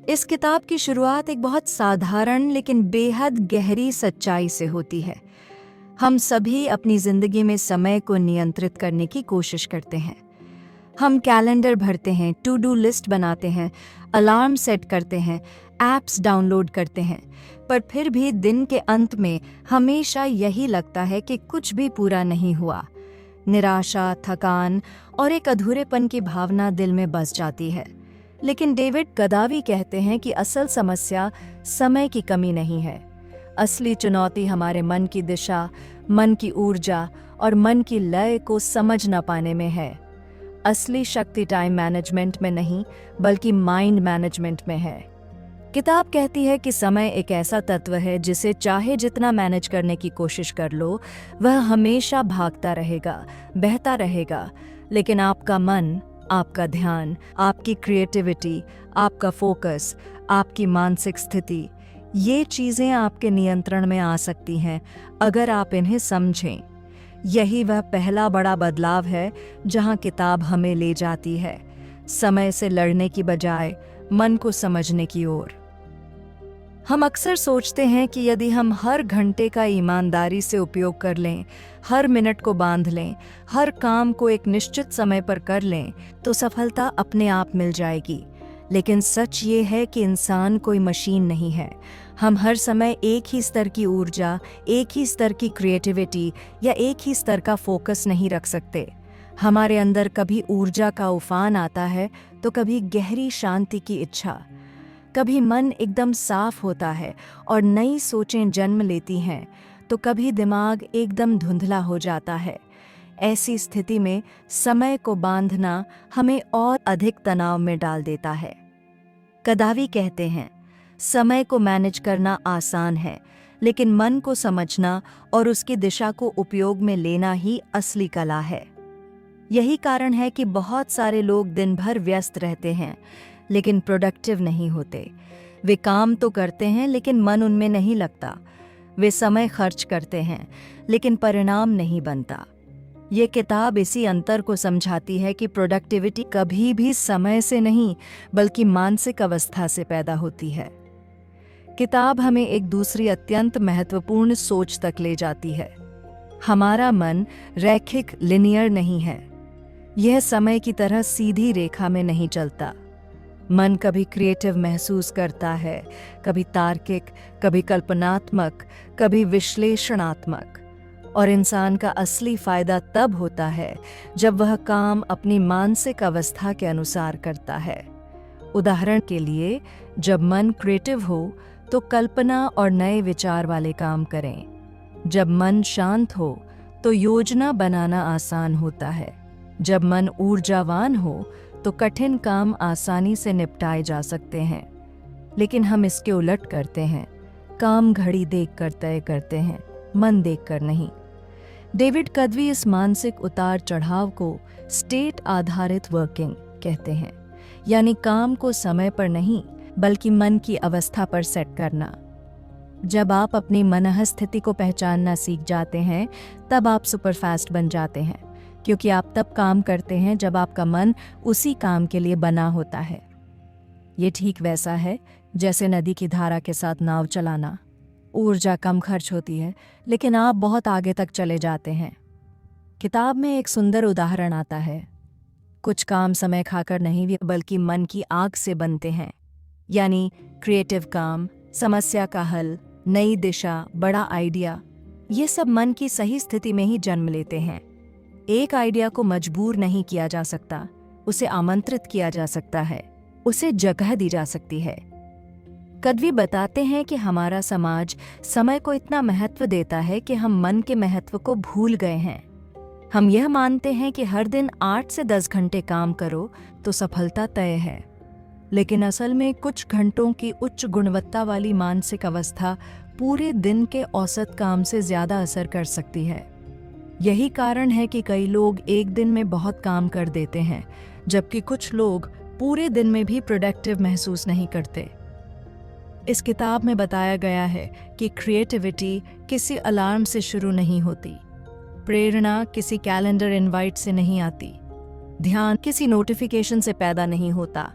इस किताब की शुरुआत एक बहुत साधारण लेकिन बेहद गहरी सच्चाई से होती है। हम सभी अपनी जिंदगी में समय को नियंत्रित करने की कोशिश करते हैं। हम कैलेंडर भरते हैं, टू डू लिस्ट बनाते हैं, अलार्म सेट करते हैं, ऐप्स डाउनलोड करते हैं, पर फिर भी दिन के अंत में हमेशा यही लगता है कि कुछ भी पूरा नहीं हुआ। निराशा, थकान और एक अधूरेपन की भावना दिल में बस जाती है। लेकिन डेविड गदावी कहते हैं कि असल समस्या समय की कमी नहीं है। असली चुनौती हमारे मन की दिशा, मन की ऊर्जा और मन की लय को समझ न पाने में है। असली शक्ति टाइम मैनेजमेंट में नहीं, बल्कि माइंड मैनेजमेंट में है। किताब कहती है कि समय एक ऐसा तत्व है जिसे चाहे जितना मैनेज करने की कोशिश कर लो, वह हमेशा भागता रहेगा, बहता रहेगा। लेकिन आपका मन, आपका ध्यान, आपकी क्रिएटिविटी, आपका फोकस, आपकी मानसिक स्थिति, ये चीज़ें आपके नियंत्रण में आ सकती हैं अगर आप इन्हें समझें। यही वह पहला बड़ा बदलाव है जहां किताब हमें ले जाती है, समय से लड़ने की बजाय मन को समझने की ओर। हम अक्सर सोचते हैं कि यदि हम हर घंटे का ईमानदारी से उपयोग कर लें, हर मिनट को बांध लें, हर काम को एक निश्चित समय पर कर लें, तो सफलता अपने आप मिल जाएगी। लेकिन सच ये है कि इंसान कोई मशीन नहीं है। हम हर समय एक ही स्तर की ऊर्जा, एक ही स्तर की क्रिएटिविटी या एक ही स्तर का फोकस नहीं रख सकते। हमारे अंदर कभी ऊर्जा का उफान आता है तो कभी गहरी शांति की इच्छा। कभी मन एकदम साफ होता है और नई सोचें जन्म लेती हैं, तो कभी दिमाग एकदम धुंधला हो जाता है। ऐसी स्थिति में समय को बांधना हमें और अधिक तनाव में डाल देता है। गदावी कहते हैं, समय को मैनेज करना आसान है, लेकिन मन को समझना और उसकी दिशा को उपयोग में लेना ही असली कला है। यही कारण है कि बहुत सारे लोग दिन भर व्यस्त रहते हैं, लेकिन प्रोडक्टिव नहीं होते। वे काम तो करते हैं, लेकिन मन उनमें नहीं लगता। वे समय खर्च करते हैं, लेकिन परिणाम नहीं बनता। ये किताब इसी अंतर को समझाती है कि प्रोडक्टिविटी कभी भी समय से नहीं, बल्कि मानसिक अवस्था से पैदा होती है। किताब हमें एक दूसरी अत्यंत महत्वपूर्ण सोच तक ले जाती है। हमारा मन रैखिक, लिनियर नहीं है। यह समय की तरह सीधी रेखा में नहीं चलता। मन कभी क्रिएटिव महसूस करता है, कभी तार्किक, कभी कल्पनात्मक, कभी विश्लेषणात्मक। और इंसान का असली फायदा तब होता है जब वह काम अपनी मानसिक अवस्था के अनुसार करता है। उदाहरण के लिए, जब मन क्रिएटिव हो तो कल्पना और नए विचार वाले काम करें। जब मन शांत हो तो योजना बनाना आसान होता है। जब मन ऊर्जावान हो तो कठिन काम आसानी से निपटाए जा सकते हैं। लेकिन हम इसके उलट करते हैं, काम घड़ी देखकर तय करते हैं, मन देखकर नहीं। डेविड गदावी इस मानसिक उतार चढ़ाव को स्टेट आधारित वर्किंग कहते हैं, यानी काम को समय पर नहीं, बल्कि मन की अवस्था पर सेट करना। जब आप अपनी मनःस्थिति को पहचानना सीख जाते हैं, तब आप सुपरफास्ट बन जाते हैं, क्योंकि आप तब काम करते हैं जब आपका मन उसी काम के लिए बना होता है। ये ठीक वैसा है जैसे नदी की धारा के साथ नाव चलाना। ऊर्जा कम खर्च होती है, लेकिन आप बहुत आगे तक चले जाते हैं। किताब में एक सुंदर उदाहरण आता है। कुछ काम समय खाकर नहीं, बल्कि मन की आग से बनते हैं। यानी क्रिएटिव काम, समस्या का हल, नई दिशा, बड़ा आइडिया, ये सब मन की सही स्थिति में ही जन्म लेते हैं। एक आइडिया को मजबूर नहीं किया जा सकता, उसे आमंत्रित किया जा सकता है, उसे जगह दी जा सकती है। गदावी बताते हैं कि हमारा समाज समय को इतना महत्व देता है कि हम मन के महत्व को भूल गए हैं। हम यह मानते हैं कि हर दिन 8 से 10 घंटे काम करो तो सफलता तय है। लेकिन असल में कुछ घंटों की उच्च गुणवत्ता वाली मानसिक अवस्था पूरे दिन के औसत काम से ज्यादा असर कर सकती है। यही कारण है कि कई लोग एक दिन में बहुत काम कर देते हैं, जबकि कुछ लोग पूरे दिन में भी प्रोडक्टिव महसूस नहीं करते। इस किताब में बताया गया है कि क्रिएटिविटी किसी अलार्म से शुरू नहीं होती, प्रेरणा किसी कैलेंडर इनवाइट से नहीं आती, ध्यान किसी नोटिफिकेशन से पैदा नहीं होता।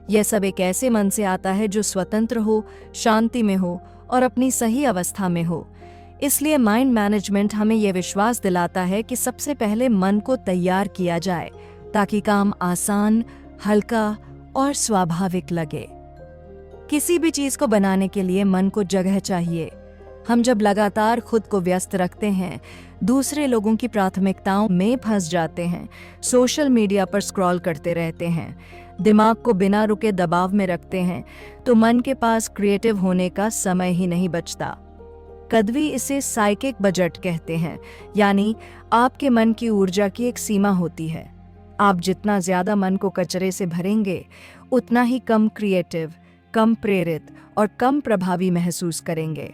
यह सब एक ऐसे मन से आता है जो स्वतंत्र हो, शांति में हो और अपनी सही अवस्था में हो। इसलिए माइंड मैनेजमेंट हमें यह विश्वास दिलाता है कि सबसे पहले मन को तैयार किया जाए ताकि काम आसान, हल्का और स्वाभाविक लगे। किसी भी चीज को बनाने के लिए मन को जगह चाहिए। हम जब लगातार खुद को व्यस्त रखते हैं, दूसरे लोगों की प्राथमिकताओं में फंस जाते हैं, सोशल मीडिया पर स्क्रॉल करते रहते हैं, दिमाग को बिना रुके दबाव में रखते हैं, तो मन के पास क्रिएटिव होने का समय ही नहीं बचता। कद्वी इसे साइकिक बजट कहते हैं, यानी आपके मन की ऊर्जा की एक सीमा होती है। आप जितना ज्यादा मन को कचरे से भरेंगे, उतना ही कम क्रिएटिव, कम प्रेरित और कम प्रभावी महसूस करेंगे।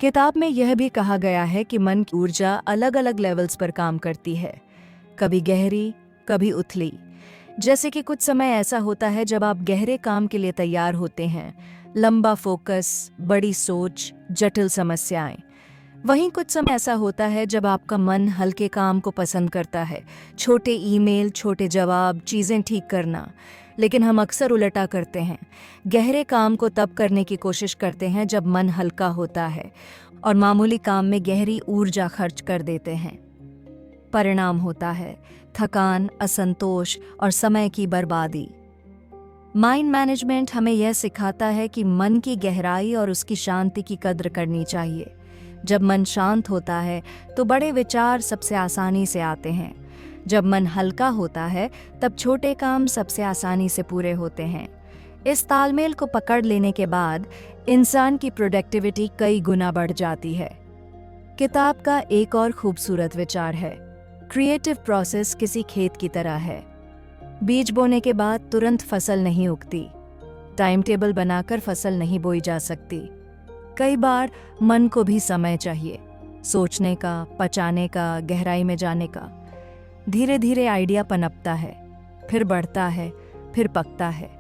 किताब में यह भी कहा गया है कि मन की ऊर्जा अलग अलग लेवल्स पर काम करती है, कभी गहरी, कभी उथली। जैसे कि कुछ समय ऐसा होता है जब आप गहरे काम के लिए तैयार होते हैं, लंबा फोकस, बड़ी सोच, जटिल समस्याएं। वहीं कुछ समय ऐसा होता है जब आपका मन हल्के काम को पसंद करता है, छोटे ईमेल, छोटे जवाब, चीज़ें ठीक करना। लेकिन हम अक्सर उल्टा करते हैं, गहरे काम को तब करने की कोशिश करते हैं जब मन हल्का होता है और मामूली काम में गहरी ऊर्जा खर्च कर देते हैं। परिणाम होता है थकान, असंतोष और समय की बर्बादी। माइंड मैनेजमेंट हमें यह सिखाता है कि मन की गहराई और उसकी शांति की कद्र करनी चाहिए। जब मन शांत होता है तो बड़े विचार सबसे आसानी से आते हैं। जब मन हल्का होता है तब छोटे काम सबसे आसानी से पूरे होते हैं। इस तालमेल को पकड़ लेने के बाद इंसान की प्रोडक्टिविटी कई गुना बढ़ जाती है। किताब का एक और खूबसूरत विचार है, क्रिएटिव प्रोसेस किसी खेत की तरह है। बीज बोने के बाद तुरंत फसल नहीं उगती। टाइम टेबल बनाकर फसल नहीं बोई जा सकती। कई बार मन को भी समय चाहिए, सोचने का, पचाने का, गहराई में जाने का। धीरे धीरे आइडिया पनपता है, फिर बढ़ता है, फिर पकता है।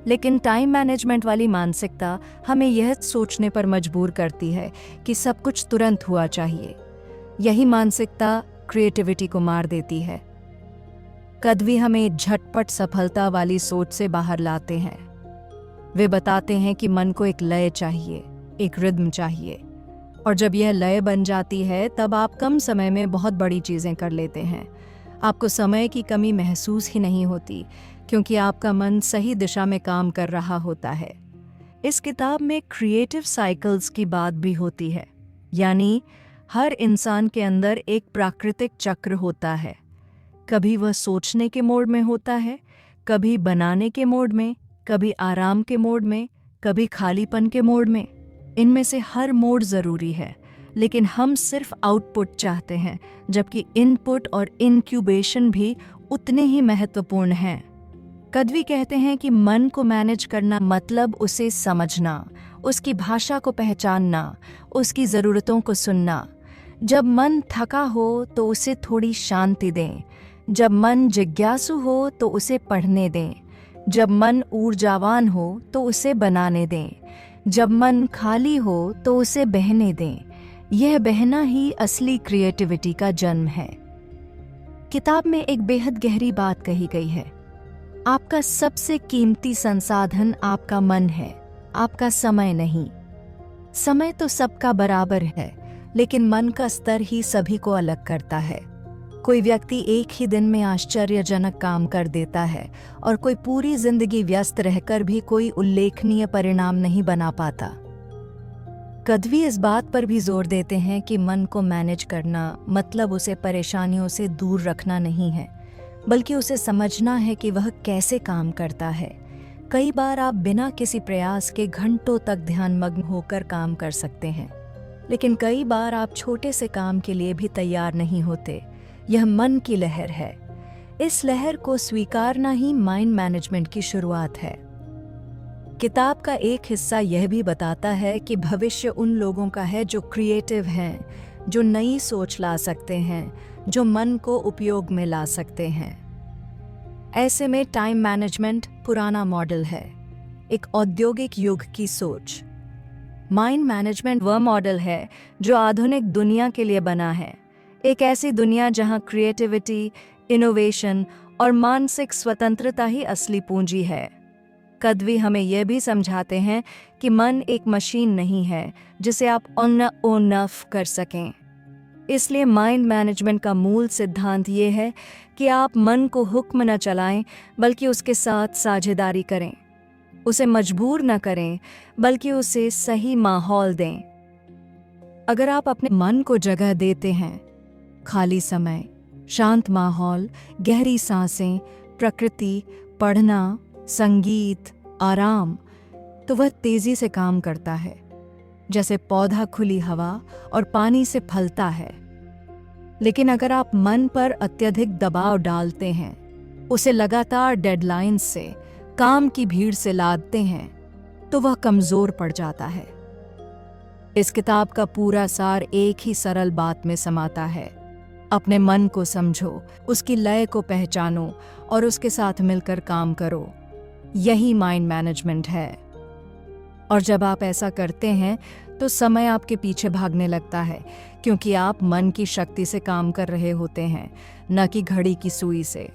लेकिन टाइम मैनेजमेंट वाली मानसिकता हमें यह सोचने पर मजबूर करती है कि सब कुछ तुरंत हुआ चाहिए। यही मानसिकता क्रिएटिविटी को मार देती है। कद्वी हमें झटपट सफलता वाली सोच से बाहर लाते हैं। वे बताते हैं कि मन को एक लय चाहिए, एक रिद्म चाहिए, और जब यह लय बन जाती है तब आप कम समय में बहुत बड़ी चीज़ें कर लेते हैं। आपको समय की कमी महसूस ही नहीं होती क्योंकि आपका मन सही दिशा में काम कर रहा होता है। इस किताब में क्रिएटिव साइकिल्स की बात भी होती है, यानी हर इंसान के अंदर एक प्राकृतिक चक्र होता है। कभी वह सोचने के मोड में होता है, कभी बनाने के मोड में, कभी आराम के मोड में, कभी खालीपन के मोड में। इनमें से हर मोड ज़रूरी है, लेकिन हम सिर्फ आउटपुट चाहते हैं, जबकि इनपुट और इनक्यूबेशन भी उतने ही महत्वपूर्ण हैं। कद्वी कहते हैं कि मन को मैनेज करना मतलब उसे समझना, उसकी भाषा को पहचानना, उसकी ज़रूरतों को सुनना। जब मन थका हो तो उसे थोड़ी शांति दें, जब मन जिज्ञासु हो तो उसे पढ़ने दें, जब मन ऊर्जावान हो तो उसे बनाने दें, जब मन खाली हो तो उसे बहने दें। यह बहना ही असली क्रिएटिविटी का जन्म है। किताब में एक बेहद गहरी बात कही गई है, आपका सबसे कीमती संसाधन आपका मन है, आपका समय नहीं। समय तो सबका बराबर है, लेकिन मन का स्तर ही सभी को अलग करता है। कोई व्यक्ति एक ही दिन में आश्चर्यजनक काम कर देता है और कोई पूरी जिंदगी व्यस्त रहकर भी कोई उल्लेखनीय परिणाम नहीं बना पाता। कद्वी इस बात पर भी जोर देते हैं कि मन को मैनेज करना मतलब उसे परेशानियों से दूर रखना नहीं है, बल्कि उसे समझना है कि वह कैसे काम करता है। कई बार आप बिना किसी प्रयास के घंटों तक ध्यानमग्न होकर काम कर सकते हैं, लेकिन कई बार आप छोटे से काम के लिए भी तैयार नहीं होते। यह मन की लहर है। इस लहर को स्वीकारना ही माइंड मैनेजमेंट की शुरुआत है। किताब का एक हिस्सा यह भी बताता है कि भविष्य उन लोगों का है जो क्रिएटिव हैं, जो नई सोच ला सकते हैं, जो मन को उपयोग में ला सकते हैं। ऐसे में टाइम मैनेजमेंट पुराना मॉडल है, एक औद्योगिक युग की सोच। माइंड मैनेजमेंट वह मॉडल है जो आधुनिक दुनिया के लिए बना है, एक ऐसी दुनिया जहां क्रिएटिविटी, इनोवेशन और मानसिक स्वतंत्रता ही असली पूंजी है। कद्वी हमें यह भी समझाते हैं कि मन एक मशीन नहीं है जिसे आप ऑन ऑफ कर सकें। इसलिए माइंड मैनेजमेंट का मूल सिद्धांत ये है कि आप मन को हुक्म न चलाएं, बल्कि उसके साथ साझेदारी करें। उसे मजबूर न करें, बल्कि उसे सही माहौल दें। अगर आप अपने मन को जगह देते हैं, खाली समय, शांत माहौल, गहरी सांसें, प्रकृति, पढ़ना, संगीत, आराम, तो वह तेजी से काम करता है, जैसे पौधा खुली हवा और पानी से फलता है। लेकिन अगर आप मन पर अत्यधिक दबाव डालते हैं, उसे लगातार डेडलाइन से, काम की भीड़ से लादते हैं, तो वह कमजोर पड़ जाता है। इस किताब का पूरा सार एक ही सरल बात में समाता है: अपने मन को समझो, उसकी लय को पहचानो और उसके साथ मिलकर काम करो। यही माइंड मैनेजमेंट है। और जब आप ऐसा करते हैं तो समय आपके पीछे भागने लगता है, क्योंकि आप मन की शक्ति से काम कर रहे होते हैं, न कि घड़ी की सुई से।